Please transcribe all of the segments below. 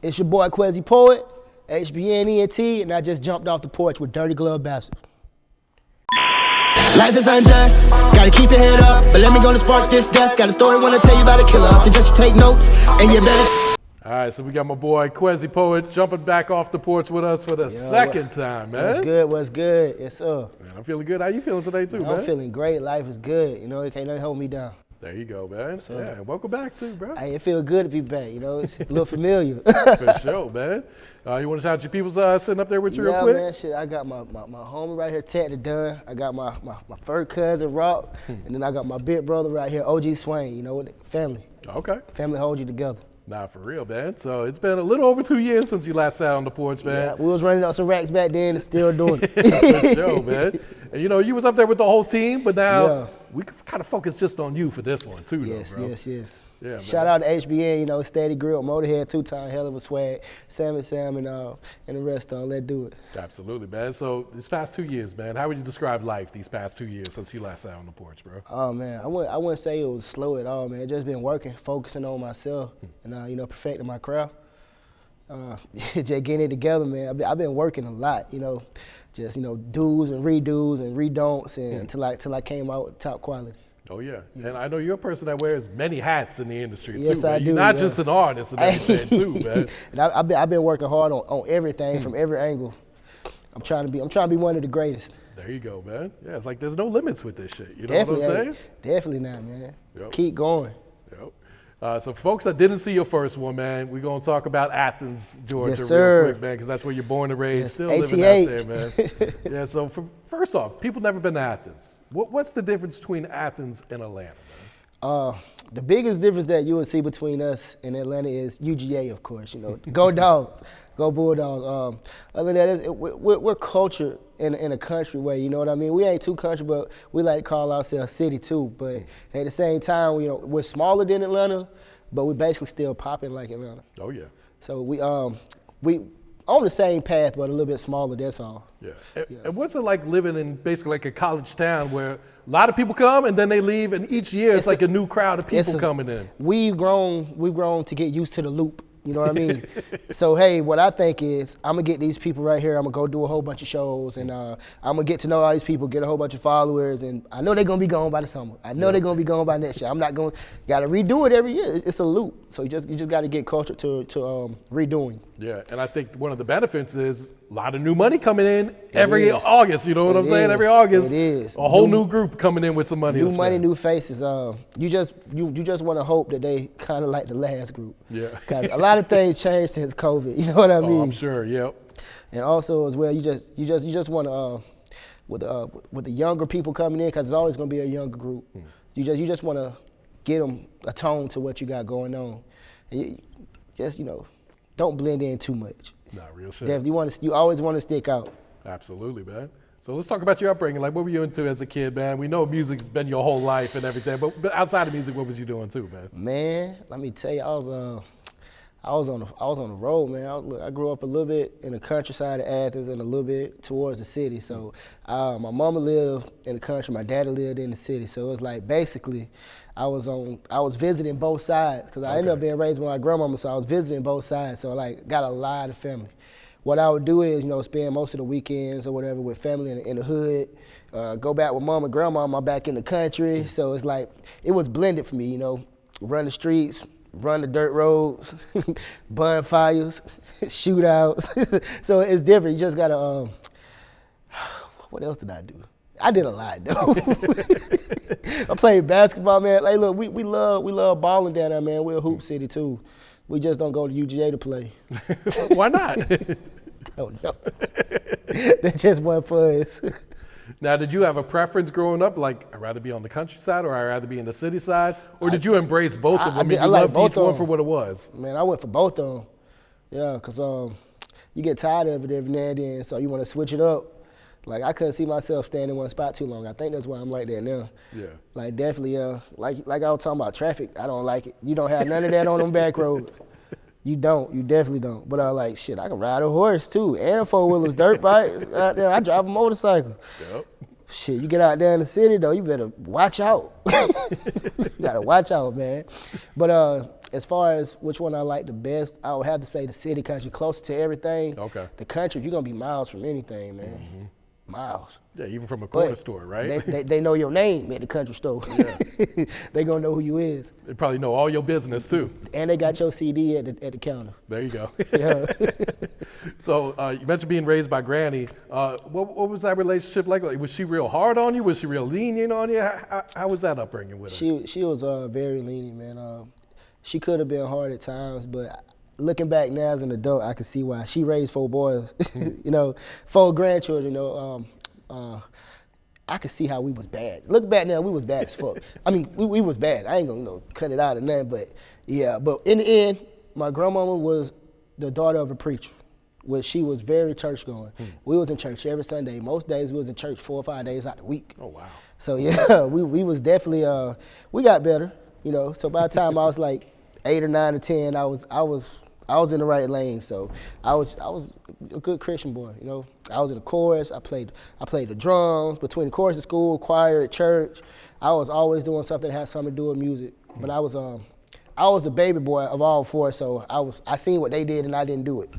It's your boy Quezzy Poet, HBN Ent, and I just jumped off the porch with Dirty Glove Bastards. Life is unjust, gotta keep your head up, but let me go to spark this dust. Got a story wanna tell you about a killer, suggest you take notes, and you better. All right, so we got my boy Quezzy Poet jumping back off the porch with us for the second time, man. What's good, what's good? Yes, sir. Man, I'm feeling good. How you feeling today, too, man? I'm feeling great. Life is good. You know, it can't nothing hold me down. There you go, man. So, yeah, welcome back, too, bro. Hey, it feels good to be back. You know, it's a little familiar. For sure, man. You want to shout your people's sitting up there with you real quick? Yeah, man, shit. I got my homie right here, Ted Dunn. I got my first cousin, Rock. And then I got my big brother right here, OG Swain. You know, family. Okay. Family holds you together. Nah, for real, man. So it's been a little over 2 years since you last sat on the porch, man. Yeah, we was running up some racks back then and still doing it. For sure, man. And you know, you was up there with the whole team, but now we kind of focus just on you for this one, too, yes, though, bro. Yes. Yeah, Shout out to HBN, you know, Steady Grill, Motorhead, two-time, hell of a swag, Sam and the rest of them. Let's do it. Absolutely, man. So these past 2 years, man, how would you describe life these past 2 years since you last sat on the porch, bro? Oh, man, I wouldn't say it was slow at all, man. Just been working, focusing on myself, and, you know, perfecting my craft. Just getting it together, man. I've been working a lot, you know, just, you know, do's and redon'ts, and until I came out with top quality. Oh, yeah. And I know you're a person that wears many hats in the industry, yes, too, man. I do, You're not just an artist and everything, too, man. And I've been working hard on everything from every angle. I'm trying to be one of the greatest. There you go, man. Yeah, it's like there's no limits with this shit. You know Definitely, what I'm saying? Definitely not, man. Yep. Keep going. Yep. So for folks that didn't see your first one, man, we're going to talk about Athens, Georgia, yes, sir. real quick, man, because that's where you're born and raised, still 88. living out there, man. Yeah, so first off, people never been to Athens. What's the difference between Athens and Atlanta, man? The biggest difference that you will see between us and Atlanta is UGA, of course. You know, go Dogs, go Bulldogs. Other than that, we're cultured in a country way. You know what I mean? We ain't too country, but we like to call ourselves city too. But at the same time, you know, we're smaller than Atlanta, but we basically still popping like Atlanta. Oh yeah. So we on the same path, but a little bit smaller. That's all. Yeah. And what's it like living in basically like a college town where a lot of people come and then they leave, and each year it's like a new crowd of people coming in? We've grown to get used to the loop. You know what I mean? So, hey, what I think is I'm going to get these people right here. I'm going to go do a whole bunch of shows, and I'm going to get to know all these people, get a whole bunch of followers, and I know they're going to be gone by the summer. I know they're going to be gone by next year. I'm not going to, got to redo it every year. It's a loop. So you just got to get culture to redoing. Yeah, and I think one of the benefits is a lot of new money coming in every August. You know what I'm saying? Every August, it is. A whole new group coming in with some money. New money, new faces. You just want to hope that they kind of like the last group. Yeah. Because a lot of things changed since COVID. You know what I mean? Oh, I'm sure. Yep. And also as well, you just want to with the younger people coming in, because it's always going to be a younger group. You just want to get them a tone to what you got going on. And don't blend in too much. Nah, real shit. You always want to stick out. Absolutely, man. So let's talk about your upbringing. Like, what were you into as a kid, man? We know music's been your whole life and everything, but outside of music, what was you doing too, man? Man, let me tell you, I was on the road, man. I grew up a little bit in the countryside of Athens and a little bit towards the city. So my mama lived in the country, my daddy lived in the city. So it was like basically I was visiting both sides, because I ended up being raised by my grandmama, so I was visiting both sides. So like got a lot of family. What I would do is, you know, spend most of the weekends or whatever with family in the hood, go back with mom and grandma back in the country. So it's like, it was blended for me, you know, run the streets, run the dirt roads, bonfires, shootouts. So it's different. You just gotta, what else did I do? I did a lot though. I played basketball, man. Like, look, we love balling down there, man. We're a hoop city too. We just don't go to UGA to play. Why not? Oh no. That just wasn't for us. Now, did you have a preference growing up? Like, I'd rather be on the countryside, or I'd rather be in the city side? Or did you embrace both of them? I mean, you loved each one for what it was? Man, I went for both of them. Yeah, because you get tired of it every now and then, so you want to switch it up. Like, I couldn't see myself staying in one spot too long. I think that's why I'm like that now. Yeah. Like, definitely, like I was talking about traffic, I don't like it. You don't have none of that on them back roads. You don't. You definitely don't. But I like, shit, I can ride a horse too, and four-wheelers, dirt bikes. I drive a motorcycle. Yep. Shit, you get out there in the city though, you better watch out. You gotta watch out, man. But as far as which one I like the best, I would have to say the city because you're closer to everything. Okay. The country, you're gonna be miles from anything, man. Mm-hmm. Miles. Yeah, even from a corner store, right? They know your name at the country store. Yeah. They gonna know who you is. They probably know all your business too. And they got your CD at the counter. There you go. Yeah. So you mentioned being raised by Granny. What was that relationship like? Was she real hard on you? Was she real lenient on you? How was that upbringing with her? She was very lenient, man. She could have been hard at times, but looking back now as an adult, I can see why. She raised 4 boys, 4 grandchildren. I could see how we was bad. Look back now, we was bad as fuck. I mean, we was bad. I ain't gonna cut it out or nothing, but yeah. But in the end, my grandmama was the daughter of a preacher, which she was very church going. We was in church every Sunday. Most days we was in church 4 or 5 days out the week. Oh wow. So yeah, we was definitely we got better, So by the time I was like 8 or 9 or 10, I was in the right lane. So I was a good Christian boy, I was in the chorus. I played the drums between the chorus at school, choir at church. I was always doing something that had something to do with music. But I was the baby boy of all 4, so I seen what they did and I didn't do it.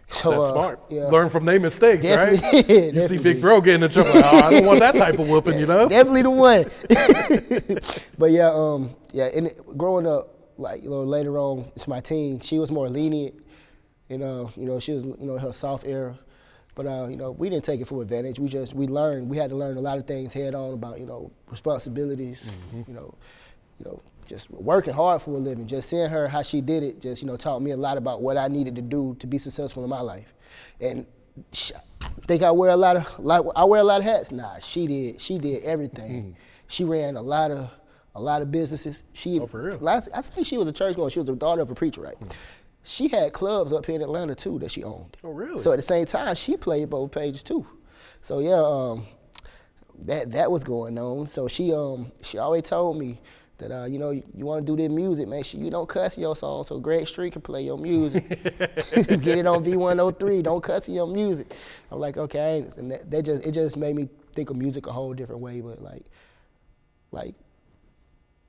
So, that's smart. Yeah. Learn from their mistakes, Definitely, right? yeah, You definitely. see Big Bro getting in trouble. Like, I don't want that type of whooping, Definitely the one. But yeah, growing up, later on, it's my teen. She was more lenient, she was, her soft era. But we didn't take it for advantage. We learned. We had to learn a lot of things head on about, responsibilities. Just working hard for a living. Just seeing her how she did it, just taught me a lot about what I needed to do to be successful in my life. And think I wear a lot of hats. Nah, she did everything. She ran a lot of businesses. Oh, for real? I say she was a church goer. She was the daughter of a preacher, right? She had clubs up here in Atlanta too that she owned. Oh, really? So at the same time, she played both pages too. So yeah, that was going on. So she always told me that you want to do this music, make sure you don't cuss in your song so Greg Street can play your music. Get it on V103. Don't cuss in your music. I'm like, okay, and it just made me think of music a whole different way. But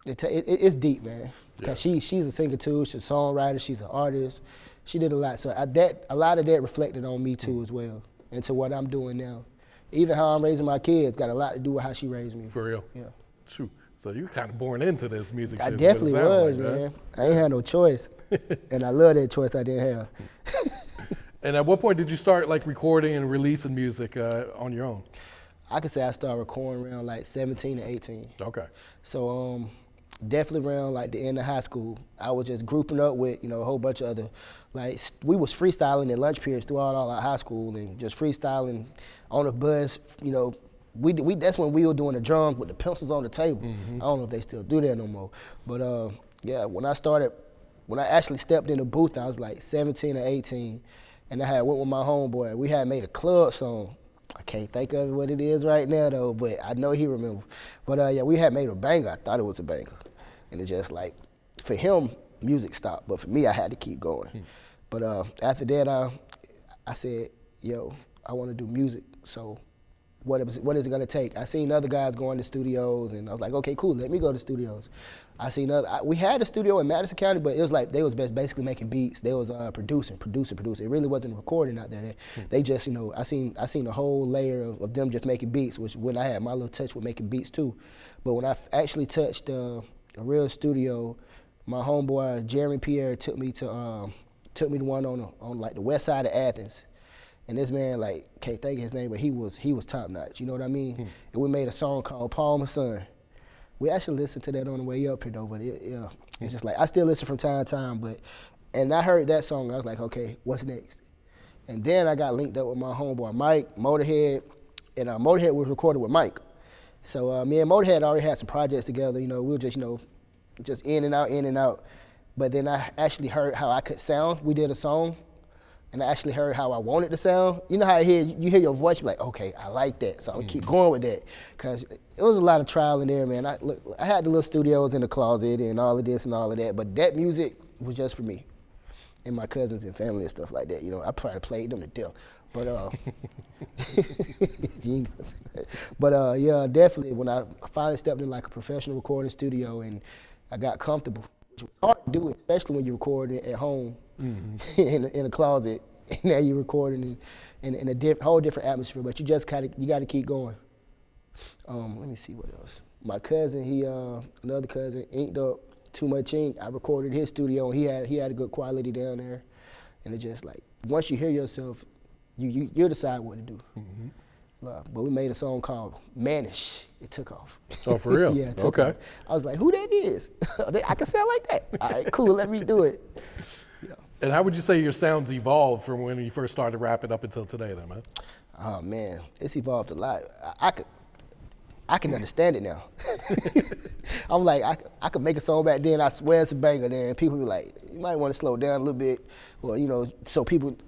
it's deep, man. Cause she's a singer too. She's a songwriter. She's an artist. She did a lot. So a lot of that reflected on me too as well, and to what I'm doing now. Even how I'm raising my kids got a lot to do with how she raised me. For real? Yeah. True. So you kind of born into this music I shit. definitely was, like, man. I ain't had no choice, and I love that choice I didn't have. And at what point did you start recording and releasing music on your own? I could say I started recording around 17 to 18. Okay. So definitely around the end of high school, I was just grouping up with a whole bunch of other we was freestyling in lunch periods throughout all our high school and just freestyling on the bus. We that's when we were doing the drums with the pencils on the table. I don't know if they still do that no more. But yeah, when I actually stepped in the booth, I was 17 or 18, and I had went with my homeboy. We had made a club song. I can't think of what it is right now though, but I know he remember. But yeah, we had made a banger. I thought it was a banger, and it just for him, music stopped, but for me, I had to keep going. But after that, I said, yo, I want to do music. So what is it gonna take? I seen other guys going to studios, and I was like, okay, cool, let me go to studios. I seen we had a studio in Madison County, but it was they was basically making beats. They was producing. It really wasn't recording out there. They just, I seen a whole layer of them just making beats, which when I had my little touch with making beats too. But when I actually touched a real studio, my homeboy Jeremy Pierre took me to one on the west side of Athens. And this man, can't think of his name, but he was top notch. You know what I mean? And we made a song called Palmer's Son. We actually listened to that on the way up here though, but it's just I still listen from time to time. And I heard that song, and I was like, okay, what's next? And then I got linked up with my homeboy Mike, Motorhead, and Motorhead was recorded with Mike. So me and Motorhead already had some projects together. We were just just in and out. But then I actually heard how I could sound. We did a song. And I actually heard how I wanted to sound. You know how you hear your voice, you're like, okay, I like that, so I'll keep going with that. Because it was a lot of trial in there, man. I had the little studios in the closet and all of this and all of that, but that music was just for me. and my cousins and family and stuff like that. You know, I probably played them to death. But yeah, definitely when I finally stepped in like a professional recording studio and I got comfortable, which was hard to do, especially when you're recording at home in a closet, and now you're recording in a whole different atmosphere. But you just got to keep going. Let me see what else. My cousin, another cousin, inked up Too Much Ink. I recorded his studio, and he had a good quality down there. And it just like once you hear yourself, you'll decide what to do. But we made a song called Manish. It took off. Oh, for real? Yeah, it took off. I was like, who that is? I can sound like that. All right, cool, let me do it. Yeah. And how would you say your sounds evolved from when you first started rapping up until today then, man? Oh man, it's evolved a lot. I can understand it now. I'm like, I could make a song back then, I swear it's a banger, then people be like, you might want to slow down a little bit. Well, you know, so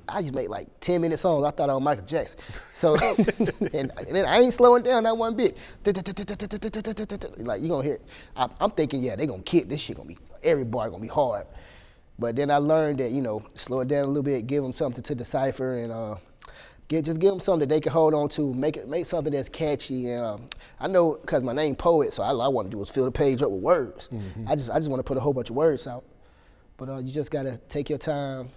I just make like 10-minute songs. I thought I was Michael Jackson. So, and then I ain't slowing down that one bit. Like, you gonna hear it. I'm thinking, yeah, they gonna kick, this shit gonna be, every bar gonna be hard. But then I learned that, you know, slow it down a little bit, give them something to decipher, and just give them something that they can hold on to, make something that's catchy. And I know, cause my name Poet, so all I want to do is fill the page up with words. I just want to put a whole bunch of words out. But you just gotta take your time,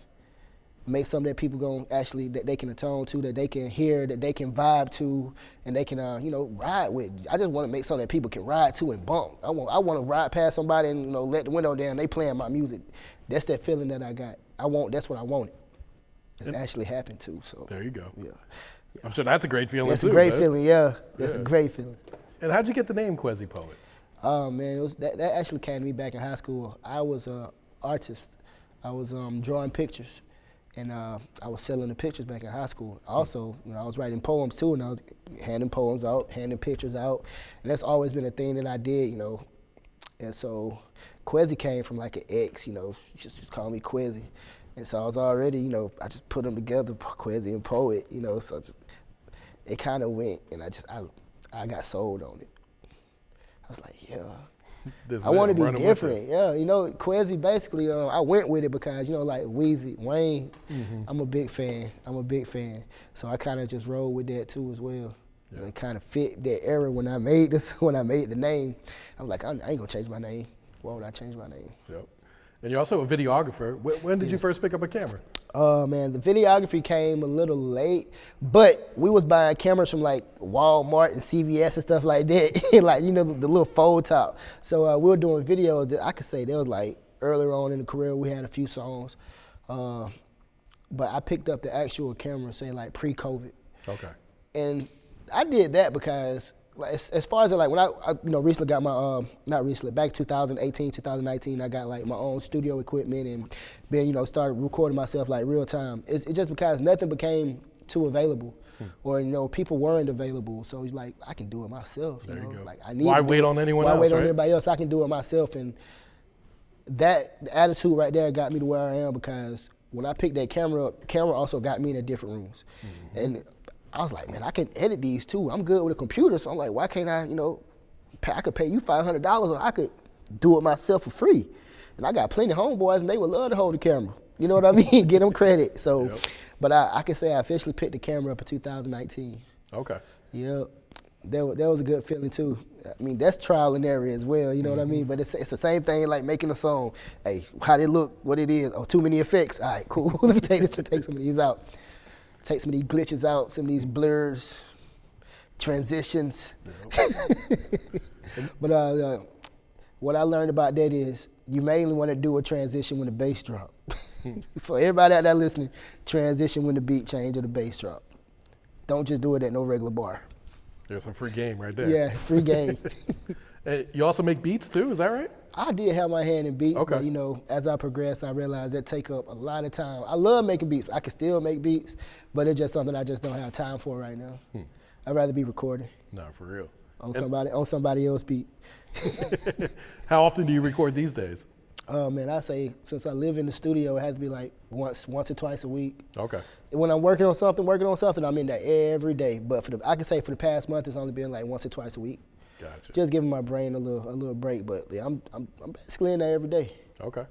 make something that people that they can atone to, that they can hear, that they can vibe to, and they can you know, ride with. I just want to make something that people can ride to and bump. I want to ride past somebody and, you know, let the window down. They playing my music. That's that feeling that I got. That's what I wanted. It's actually happened too. So there you go. Yeah. I'm sure that's a great feeling That's too. a great man. feeling. Yeah. That's a great feeling. And how'd you get the name Quezzy Poet? Oh man, that actually came to me back in high school. I was an artist. I was drawing pictures, and I was selling the pictures back in high school. Also, you know, I was writing poems too, and I was handing poems out, handing pictures out, and that's always been a thing that I did, you know. And so Quezzy came from like an ex, you know, just call me Quezzy. And so I was already, you know, I just put them together, Quezzy and Poet, you know, so it kind of went, and I got sold on it. I was like, yeah. I want to be different, yeah. You know, Quezzy basically, I went with it because, you know, like Weezy, Wayne, I'm a big fan. So I kind of just rolled with that too as well. Yeah. It kind of fit that era when I made the name. I was like, I ain't gonna change my name. Why would I change my name? Yep. And you're also a videographer. When did you first pick up a camera? Oh man, the videography came a little late, but we was buying cameras from like Walmart and CVS and stuff like that, like, you know, the little fold top. So we were doing videos that I could say that was like earlier on in the career, we had a few songs. But I picked up the actual camera, say like pre-COVID. Okay. And I did that because, like, as far as like when I you know, recently got my not recently, back 2018, 2019, I got like my own studio equipment and then, you know, started recording myself like real time. It's just because nothing became too available, or, you know, people weren't available. So it's like, I can do it myself. You know, you go. like I need. Why wait on anyone else? Why wait on anybody else? I can do it myself. And that attitude right there got me to where I am, because when I picked that camera up, camera also got me in different rooms, and I was like, man, I can edit these too. I'm good with a computer, so I'm like, why can't I, you know, I could pay you $500 or I could do it myself for free. And I got plenty of homeboys and they would love to hold the camera. You know what I mean? Get them credit. So, but I can say I officially picked the camera up in 2019. Okay. Yep. That was a good feeling too. I mean, that's trial and error as well, you know what I mean? But it's the same thing like making a song. Hey, how they look, what it is, oh, too many effects. All right, cool. Let me take some of these out. Take some of these glitches out, some of these blurs, transitions. But what I learned about that is you mainly want to do a transition when the bass drop. For everybody out there listening, transition when the beat change or the bass drop. Don't just do it at no regular bar. There's some free game right there. Yeah, free game. Hey, you also make beats too, is that right? I did have my hand in beats, but, you know, as I progressed, I realized that take up a lot of time. I love making beats. I can still make beats, but it's just something I just don't have time for right now. I'd rather be recording. No, for real. On somebody else's beat. How often do you record these days? Man, I say since I live in the studio, it has to be like once or twice a week. Okay. When I'm working on something, I'm in there every day. But I can say for the past month, it's only been like once or twice a week. Gotcha. Just giving my brain a little break. But yeah, I'm basically in there every day. Okay.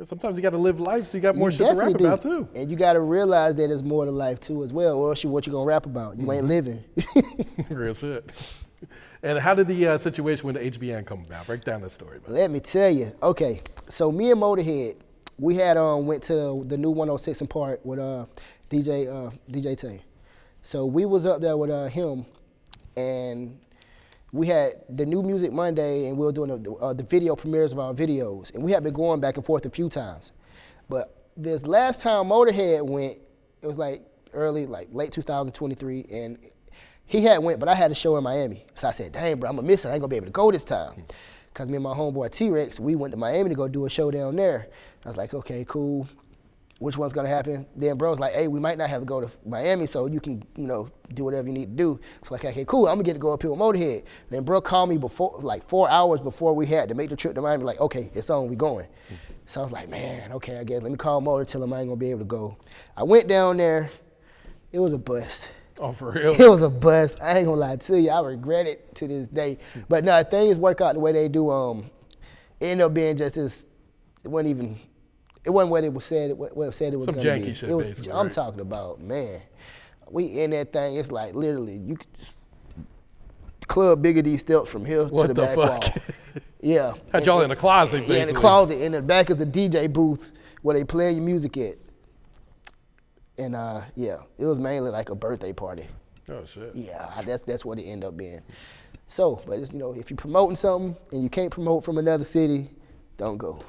Sometimes you got to live life, so you got more You shit to rap definitely about do. too. And you got to realize that there's more to life too as well, or else what you gonna rap about? You ain't living. Real shit. And how did the situation with the HBN come about? Break down the story. Man. Let me tell you. Okay, so me and Motorhead, we had went to the new 106 in Park with DJ Tay. So we was up there with him, and we had the New Music Monday, and we were doing the video premieres of our videos, and we had been going back and forth a few times. But this last time Motorhead went, it was like late 2023, and he had went, but I had a show in Miami. So I said, dang, bro, I'm gonna miss it. I ain't gonna be able to go this time. Because me and my homeboy T-Rex, we went to Miami to go do a show down there. I was like, okay, cool. Which one's gonna happen? Then bro was like, hey, we might not have to go to Miami, so you can, do whatever you need to do. So like, okay, cool, I'm gonna get to go up here with Motorhead. Then bro called me before, like 4 hours before we had to make the trip to Miami, like, okay, it's on, we going. So I was like, man, okay, I guess, let me call Motor, tell him I ain't gonna be able to go. I went down there, it was a bust. Oh, for real? It was a bust. I ain't gonna lie to you, I regret it to this day. But no, things work out the way they do. It ended up being just this, it wasn't what it was said. What it said it was Some gonna be. janky shit, It was. basically, I'm right? talking about, man. We in that thing. It's like literally, you could just club bigger these steps from here What to the the back fuck? wall. Yeah. Had y'all in the closet, basically. Yeah, in the closet. In the back is a DJ booth where they play your music at. And yeah, it was mainly like a birthday party. Oh shit. Yeah, that's what it ended up being. So, but it's, if you're promoting something and you can't promote from another city, don't go.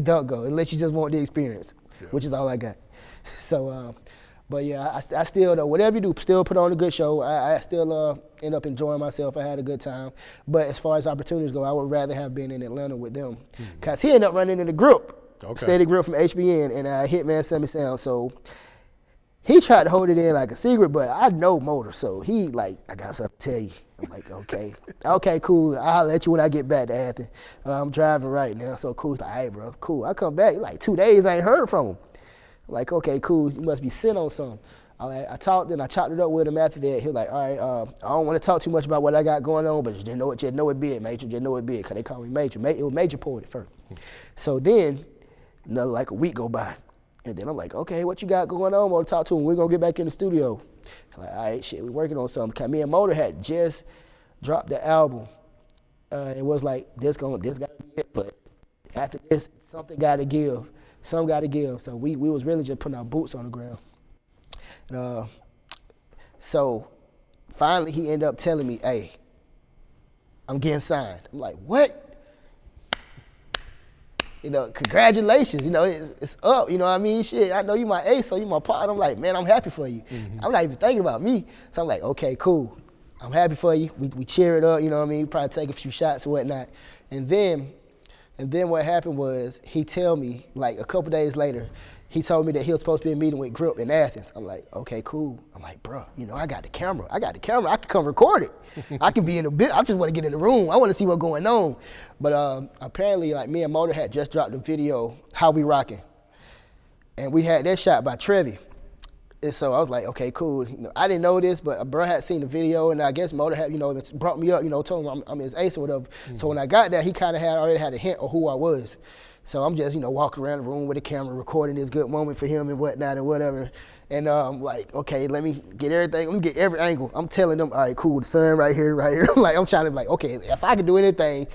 Don't go unless you just want the experience, which is all I got. So, but yeah, I still though, whatever you do, still put on a good show. I still end up enjoying myself. I had a good time. But as far as opportunities go, I would rather have been in Atlanta with them, cause he ended up running in the group, Steady Grip from HBN, and Hitman Semi Sound. So he tried to hold it in like a secret, but I know Motor, so he like, I got something to tell you. I'm like, okay, cool. I'll let you when I get back to Athens. I'm driving right now, so cool. He's like, all right, bro, cool. I come back, like 2 days, I ain't heard from him. I'm like, okay, cool. You must be sitting on something. I talked, then I chopped it up with him after that. He was like, all right, I don't want to talk too much about what I got going on, but just know it big, Major. Just know it big, because they call me Major. It was Major Poet at first. So then, like a week go by. And then I'm like, okay, what you got going on? I want to talk to him. We're going to get back in the studio. I'm like, all right, shit, we're working on something. Because me and Motor had just dropped the album. It was like, this got to be it. But after this, something got to give. Something got to give. So we was really just putting our boots on the ground. And, so finally he ended up telling me, hey, I'm getting signed. I'm like, what? Congratulations, it's up, you know what I mean? Shit, I know you my ace, so you my partner. I'm like, man, I'm happy for you. I'm not even thinking about me. So I'm like, okay, cool. I'm happy for you. We cheer it up, you know what I mean? Probably take a few shots or whatnot. And then what happened was he tell me, like a couple days later, he told me that he was supposed to be in a meeting with Grip in Athens. I'm like, okay, cool. I'm like, bro, I got the camera. I can come record it. I can be in the bit. I just want to get in the room. I want to see what's going on. But apparently, like me and Motor had just dropped the video, How We Rockin'. And we had that shot by Trevi. And so I was like, okay, cool. I didn't know this, but bro had seen the video, and I guess Motor had, brought me up, told him I'm his ace or whatever. So when I got there, he kind of already had a hint of who I was. So I'm just, walking around the room with the camera, recording this good moment for him and whatnot and whatever. And I'm like, okay, let me get everything, let me get every angle. I'm telling them, all right, cool, the sun right here. Like, I'm trying to okay, if I can do anything,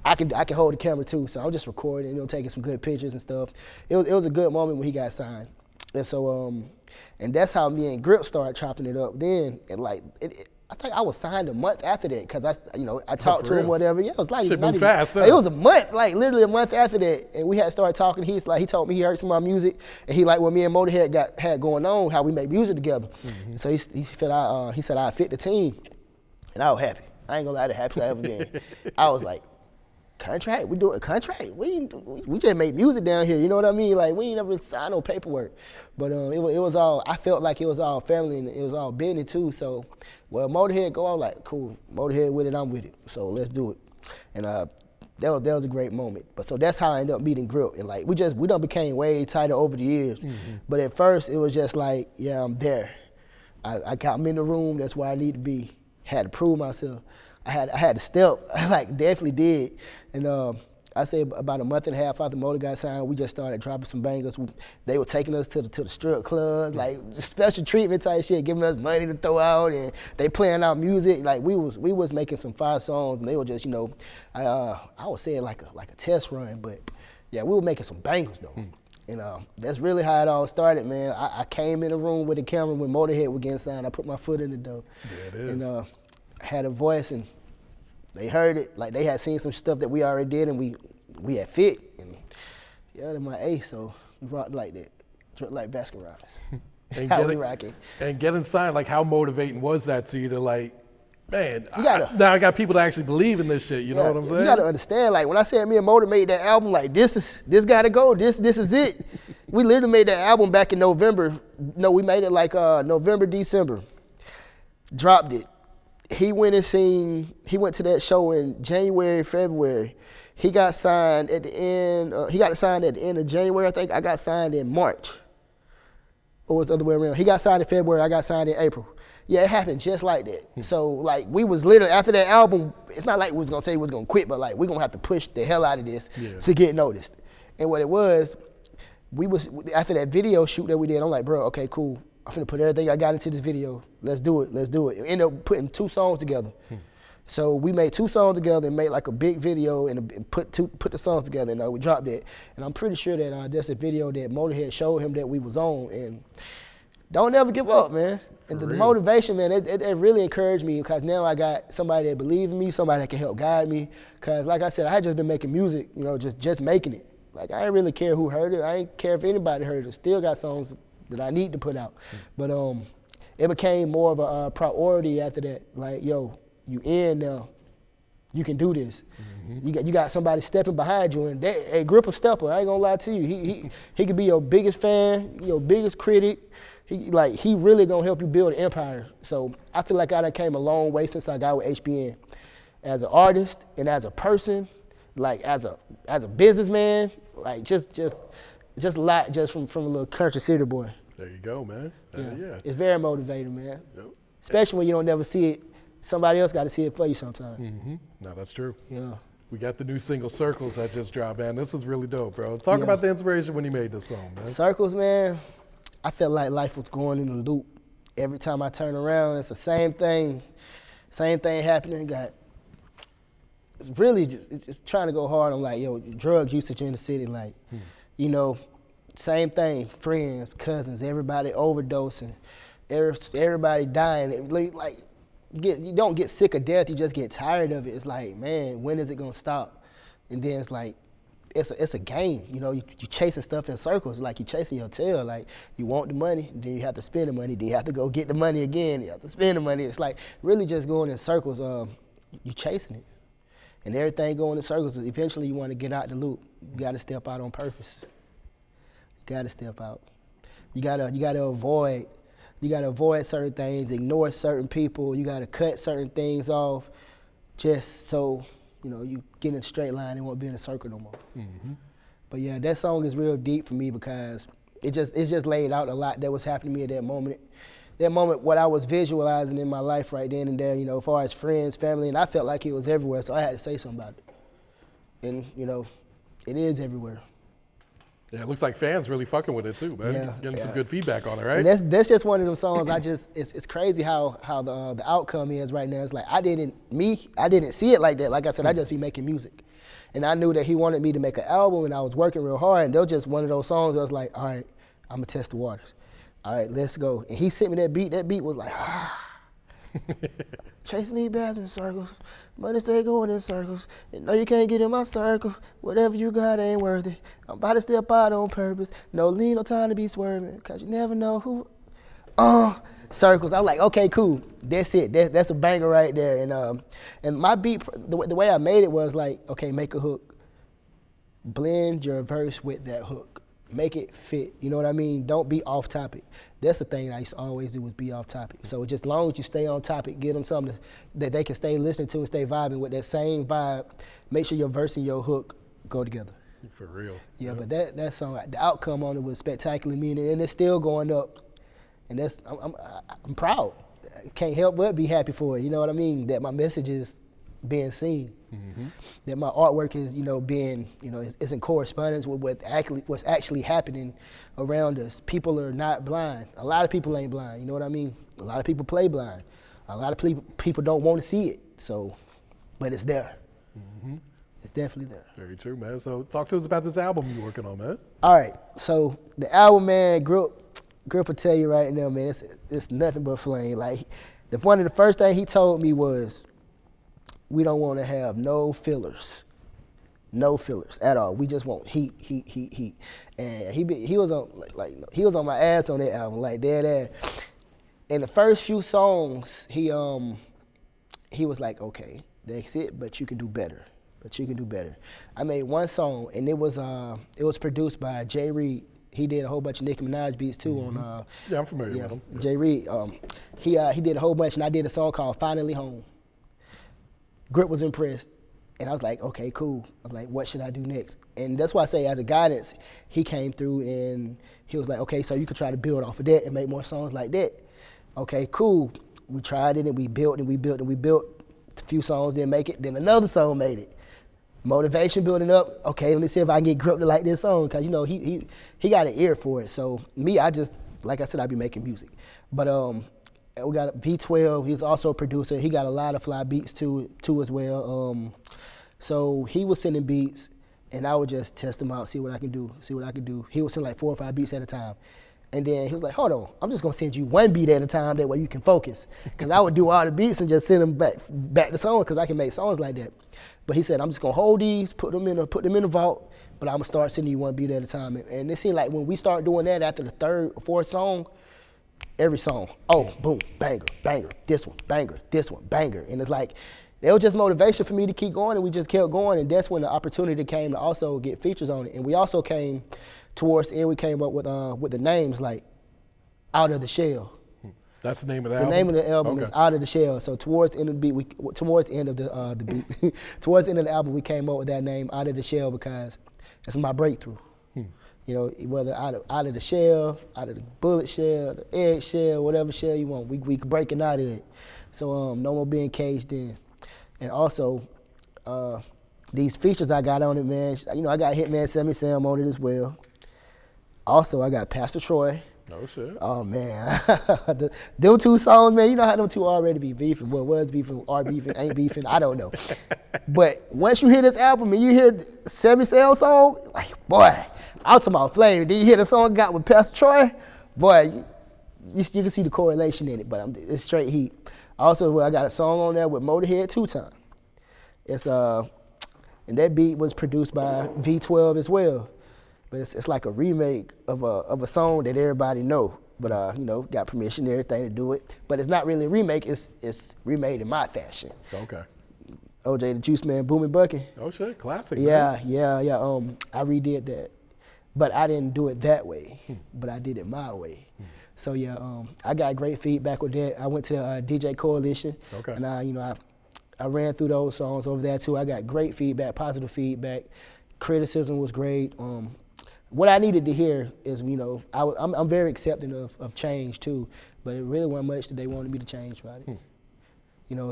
I can hold the camera too. So I'm just recording, taking some good pictures and stuff. It was a good moment when he got signed. And so, and that's how me and Grip started chopping it up then. And I think I was signed a month after that because I talked to him, whatever. Yeah, it was like Shit not moved even, fast, huh? it was a month, like literally a month after that, and we had started talking. He told me he heard some of my music, and he liked what me and Motorhead had going on, how we make music together. So he said I fit the team, and I was happy. I ain't gonna lie, the happiest I ever been. I was like, contract? We doing a contract? We just make music down here, you know what I mean? Like, we ain't never signed no paperwork. But it was all, I felt like it was all family and it was all business too. So, well, Motorhead go, I'm like, cool, Motorhead with it, I'm with it. So let's do it. And that was a great moment. But so that's how I ended up meeting Grip. And like, we done became way tighter over the years. But at first it was just like, yeah, I'm there. I got me in the room, that's where I need to be. Had to prove myself. I had to step, I like definitely did. And I say about a month and a half after Motor got signed, we just started dropping some bangers. They were taking us to the strip clubs, like special treatment type shit, giving us money to throw out, and they playing our music. Like we was making some fire songs, and they were just, you know, I would say it like a test run, but yeah, we were making some bangers though. And that's really how it all started, man. I came in the room with the camera when Motorhead was getting signed. I put my foot in the door. Yeah, it is. And had a voice, and they heard it. Like they had seen some stuff that we already did, and we had fit. And yeah, they're my ace, so we rocked like that, like Baskin Robbins. How we rocking. And getting signed, like how motivating was that to you to like, man, now I got people that actually believe in this shit, you know what I'm saying? You gotta understand, like when I said me and Motor made that album, like this gotta go, this is it. We literally made that album back in November. No, we made it like November, December. Dropped it. He went to that show in January, February. He got signed at the end, at the end of January, I think. I got signed in March. Or was the other way around? He got signed in February, I got signed in April. Yeah, it happened just like that. So like we was literally, after that album, it's not like we was gonna say we was gonna quit, but like we gonna have to push the hell out of this to get noticed. And what it was, after that video shoot that we did, I'm like, bro, okay, cool. I'm finna put everything I got into this video. Let's do it. We ended up putting 2 songs together. So we made 2 songs together and made like a big video and put the songs together, and we dropped it. And I'm pretty sure that that's a video that Motorhead showed him that we was on. And don't ever give up, man. And the motivation, man, it really encouraged me, because now I got somebody that believes in me, somebody that can help guide me. Because like I said, I had just been making music, you know, just making it. Like I didn't really care who heard it. I didn't care if anybody heard it. Still got songs that I need to put out. But it became more of a priority after that. Like, yo, you in now. You can do this. You got somebody stepping behind you, and a grip a stepper. I ain't gonna lie to you. He could be your biggest fan, your biggest critic. He really gonna help you build an empire. So I feel like I done came a long way since I got with HBN. As an artist and as a person, like as a businessman, like just a lot just from a little country city boy. There you go, man. Yeah. It's very motivating, man. Yep. Especially when you don't never see it. Somebody else got to see it for you sometimes. No, that's true. Yeah. We got the new single Circles that just dropped, man. This is really dope, bro. Talk about the inspiration when you made this song, man. Circles, man. I felt like life was going in a loop. Every time I turn around, it's the same thing happening. It's really it's trying to go hard on like, yo, drug usage in the city, like, you know, same thing, friends, cousins, everybody overdosing, everybody dying. Like, you don't get sick of death, you just get tired of it. It's like, man, when is it gonna stop? And then it's like, it's a game, you know, you chasing stuff in circles, like you chasing your tail. Like you want the money, then you have to spend the money, then you have to go get the money again, you have to spend the money. It's like really just going in circles, you chasing it. And everything going in circles, eventually you want to get out the loop. You gotta step out on purpose. You gotta step out. You gotta avoid certain things, ignore certain people, you gotta cut certain things off just so, you know, you get in a straight line and won't be in a circle no more. But yeah, that song is real deep for me because it's just laid out a lot that was happening to me at that moment. That moment, what I was visualizing in my life right then and there, you know, as far as friends, family, and I felt like it was everywhere, so I had to say something about it. And, you know, it is everywhere. Yeah, it looks like fans really fucking with it too, man. Yeah, Getting some good feedback on it, right? And that's just one of them songs. It's crazy how the outcome is right now. It's like I didn't see it like that. Like I said, I just be making music, and I knew that he wanted me to make an album, and I was working real hard. And that was just one of those songs. I was like, all right, I'm gonna test the waters. All right, let's go. And he sent me that beat. That beat was like, chasing these bags in circles, money stay going in circles. You know you can't get in my circle. Whatever you got ain't worth it. I'm about to step out on purpose. No lean, no time to be swerving, cause you never know who. Circles. I'm like, okay, cool. That's it. That's a banger right there. And my beat, the way I made it was like, okay, make a hook. Blend your verse with that hook. Make it fit, you know what I mean? Don't be off topic. That's the thing I used to always do, was be off topic. So just as long as you stay on topic, give them something that they can stay listening to and stay vibing with that same vibe. Make sure your verse and your hook go together. For real. Yeah, but that song, the outcome on it was spectacular, meaning, and it's still going up. And I'm proud. I can't help but be happy for it, you know what I mean? That my message is being seen. That my artwork is, being, it's in correspondence with what's actually happening around us. People are not blind. A lot of people ain't blind, you know what I mean? A lot of people play blind. A lot of people don't want to see it, but it's there. It's definitely there. Very true, man. So talk to us about this album you're working on, man. All right, so the album, man, Grip will tell you right now, man, it's nothing but flame. Like, one of the first things he told me was, we don't want to have no fillers at all. We just want heat. And he was on he was on my ass on that album, like dead ass. In the first few songs, he was like, okay, that's it, but you can do better. I made one song, and it was produced by Jay Reed. He did a whole bunch of Nicki Minaj beats too on. Yeah, I'm familiar with him. Jay Reed. He did a whole bunch, and I did a song called "Finally Home." Grip was impressed, and I was like, okay, cool. I was like, what should I do next? And that's why I say, as a guidance, he came through and he was like, okay, so you could try to build off of that and make more songs like that. Okay, cool. We tried it and we built and we built and we built. A few songs didn't make it, then another song made it. Motivation building up. Okay, let me see if I can get Grip to like this song, because he got an ear for it. So me, I just, like I said, I be making music. But we got V12. He's also a producer. He got a lot of fly beats too as well. So he was sending beats, and I would just test them out, see what I can do. He would send like 4 or 5 beats at a time. And then he was like, hold on, I'm just gonna send you 1 beat at a time, that way you can focus. Because I would do all the beats and just send them back to songs, because I can make songs like that. But he said, I'm just gonna hold these, put them in the vault, but I'm gonna start sending you 1 beat at a time. And it seemed like when we start doing that after the 3rd or 4th song, every song, oh, boom, banger, this one, banger. And it's like, it was just motivation for me to keep going, and we just kept going, and that's when the opportunity came to also get features on it. And we also came, towards the end, we came up with the names like Out of the Shell. That's the name of the album? The name of the album is Out of the Shell. So towards the end of the beat, towards the end of the album, we came up with that name, Out of the Shell, because it's my breakthrough. Whether out of the shell, out of the bullet shell, the egg shell, whatever shell you want, we breaking out of it. So no more being caged in. And also, these features I got on it, man. I got Hitman Sammy Sam on it as well. Also, I got Pastor Troy. No shit. Oh man, them 2 songs, man. You know how them 2 already be beefing. Well, was beefing, are beefing, ain't beefing. I don't know. But once you hear this album and you hear Sammy Sam song, like, boy, I'm talking about flame. Then you hear the song I got with Pastor Troy, boy, you can see the correlation in it. But it's straight heat. Also, I got a song on there with Motorhead 2 Time. It's and that beat was produced by V12 as well. But it's like a remake of a song that everybody know. But got permission and everything to do it. But it's not really a remake. It's remade in my fashion. Okay. OJ the Juice Man, Booming Bucking. Oh shit, classic. Yeah. Man. I redid that, but I didn't do it that way. But I did it my way. So yeah, I got great feedback with that. I went to DJ Coalition. Okay. And I ran through those songs over there too. I got great feedback, positive feedback. Criticism was great. What I needed to hear is, I'm very accepting of change too, but it really wasn't much that they wanted me to change about it.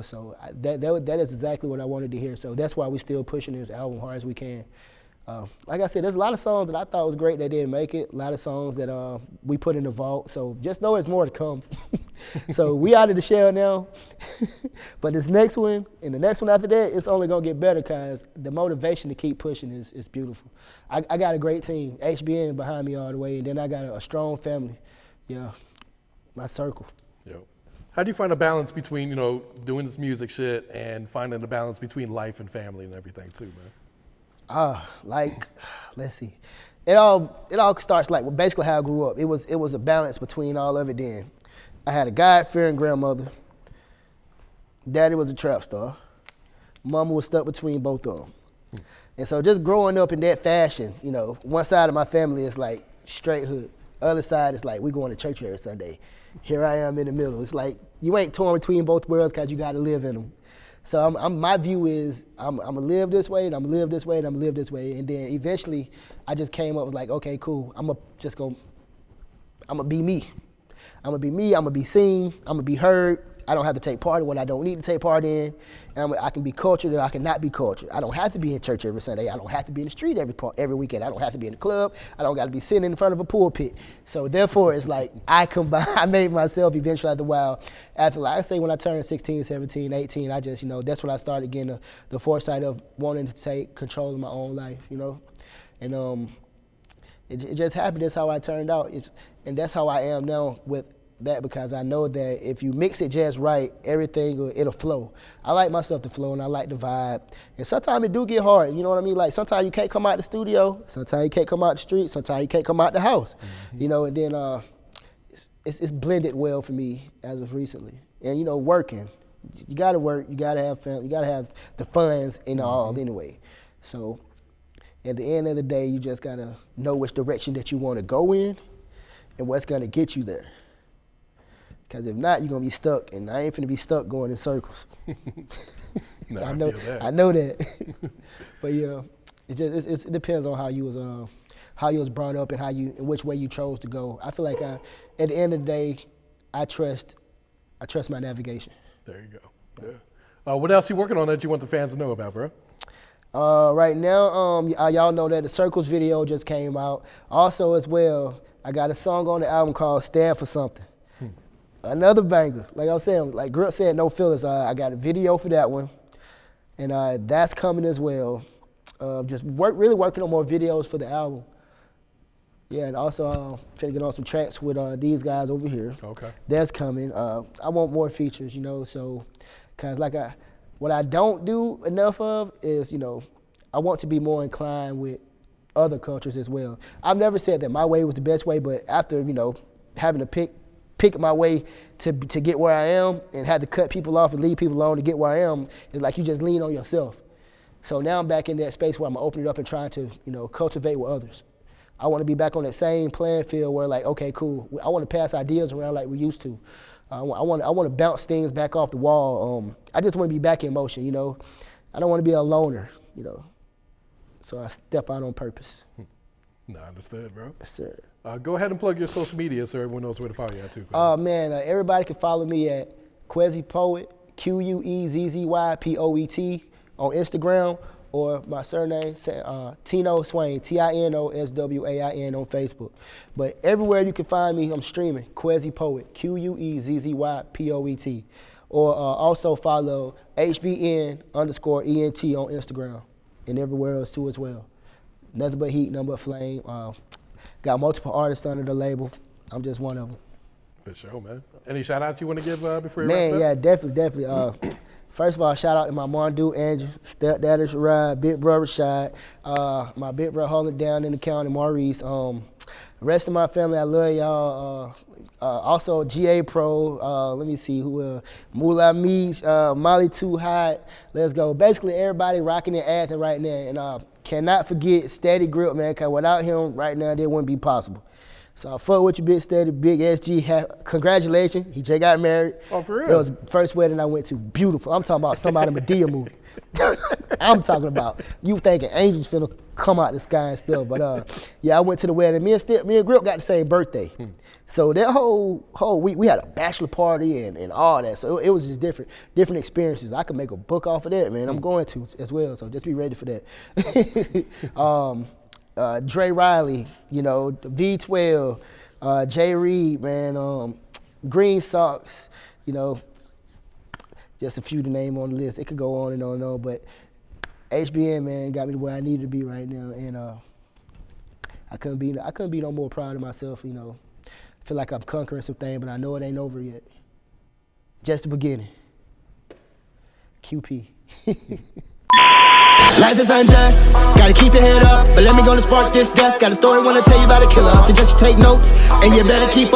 So that is exactly what I wanted to hear. So that's why we're still pushing this album hard as we can. Like I said, there's a lot of songs that I thought was great that didn't make it. A lot of songs that we put in the vault. So just know it's more to come. So we out of the shell now. But this next one and the next one after that, it's only gonna get better, because the motivation to keep pushing is beautiful. I got a great team, HBN behind me all the way, and then I got a strong family. Yeah, my circle. Yep. How do you find a balance between, doing this music shit and finding the balance between life and family and everything too, man? Let's see. It all starts like basically how I grew up. It was a balance between all of it then. I had a God-fearing grandmother. Daddy was a trap star. Mama was stuck between both of them. And so just growing up in that fashion, one side of my family is like straight hood. Other side is like, we going to church every Sunday. Here I am in the middle. It's like, you ain't torn between both worlds, because you got to live in them. So my view is, I'm going to live this way, and I'm going to live this way, and I'm going to live this way. And then eventually, I just came up with like, okay, cool. I'm going to be me. I'm going to be me. I'm going to be seen. I'm going to be heard. I don't have to take part in what I don't need to take part in. And I can be cultured or I can not be cultured. I don't have to be in church every Sunday. I don't have to be in the street every weekend. I don't have to be in the club. I don't got to be sitting in front of a pulpit. So therefore, it's like I made myself eventually after a while. After, like I say, when I turned 16, 17, 18, I just, that's when I started getting the foresight of wanting to take control of my own life, And it just happened. That's how I turned out. And that's how I am now with that, because I know that if you mix it just right, everything it'll flow. I like my stuff to flow, and I like the vibe. And sometimes it do get hard, you know what I mean? Like sometimes you can't come out the studio, sometimes you can't come out the street, sometimes you can't come out the house, And then it's blended well for me as of recently. And working, you gotta work, you gotta have family, you gotta have the funds and all anyway. So at the end of the day, you just gotta know which direction that you want to go in and what's gonna get you there. Because if not, you're gonna be stuck, and I ain't finna be stuck going in circles. No, I know that. But yeah, it depends on how you was brought up and and which way you chose to go. I feel like at the end of the day, I trust my navigation. There you go. Yeah. What else you working on that you want the fans to know about, bro? Right now, y'all know that the Circles video just came out. Also, as well, I got a song on the album called "Stand for Something." Another banger. Like I was saying, like Grip said, no fillers. I got a video for that one, and that's coming as well. Just really working on more videos for the album. Yeah, and also finna get on some tracks with these guys over here. Okay. That's coming. I want more features, so, cause what I don't do enough of is, I want to be more inclined with other cultures as well. I've never said that my way was the best way, but after, having to pick my way to get where I am and had to cut people off and leave people alone to get where I am, it's like you just lean on yourself. So now I'm back in that space where I'm opening it up and trying to, cultivate with others. I want to be back on that same playing field where like, okay, cool. I want to pass ideas around like we used to. I want to bounce things back off the wall. I just want to be back in motion, I don't want to be a loner, So I step out on purpose. No, understood, bro. Yes, sir. Go ahead and plug your social media so everyone knows where to follow you at too. Everybody can follow me at Quezzy Poet, QUEZZYPOET on Instagram, or my surname, Tino Swain, TINOSWAIN on Facebook. But everywhere you can find me, I'm streaming, Quezzy Poet, QUEZZYPOET. Or also follow HBN _ENT on Instagram and everywhere else too as well. Nothing but heat, nothing but flame. Got multiple artists under the label. I'm just one of them. For sure, man. Any shout outs you want to give before you wrap up? Yeah, definitely. First of all, shout out to my mom, dude, Andrew, stepdad is Rod, big brother Rashad, my big brother holding it down in the county, Maurice. The rest of my family, I love y'all. Also, GA Pro, let me see who else. Moolah Meech, Molly Too Hot, let's go. Basically, everybody rocking in Athens right now. And cannot forget Steady Grip, man, because without him right now, it wouldn't be possible. So I fuck with you, Big Steady, Big SG. Congratulations, he just got married. Oh, for real? It was the first wedding I went to. Beautiful. I'm talking about somebody Medea movie. I'm talking about you thinking angels finna come out the sky and stuff. But yeah, I went to the wedding. Me and Grip got the same birthday. So that whole week, we had a bachelor party and all that. So it was just different experiences. I could make a book off of that, man. I'm going to as well. So just be ready for that. Dre Riley, V12, Jay Reed, man, Green Socks, just a few to name on the list. It could go on and on and on, but HBN, man, got me to where I need to be right now, and I couldn't be no more proud of myself, I feel like I'm conquering some things, but I know it ain't over yet. Just the beginning. QP. Life is unjust, gotta keep your head up. But let me go and spark this dust. Got a story, wanna tell you about a killer. Suggest you take notes, and you better keep up.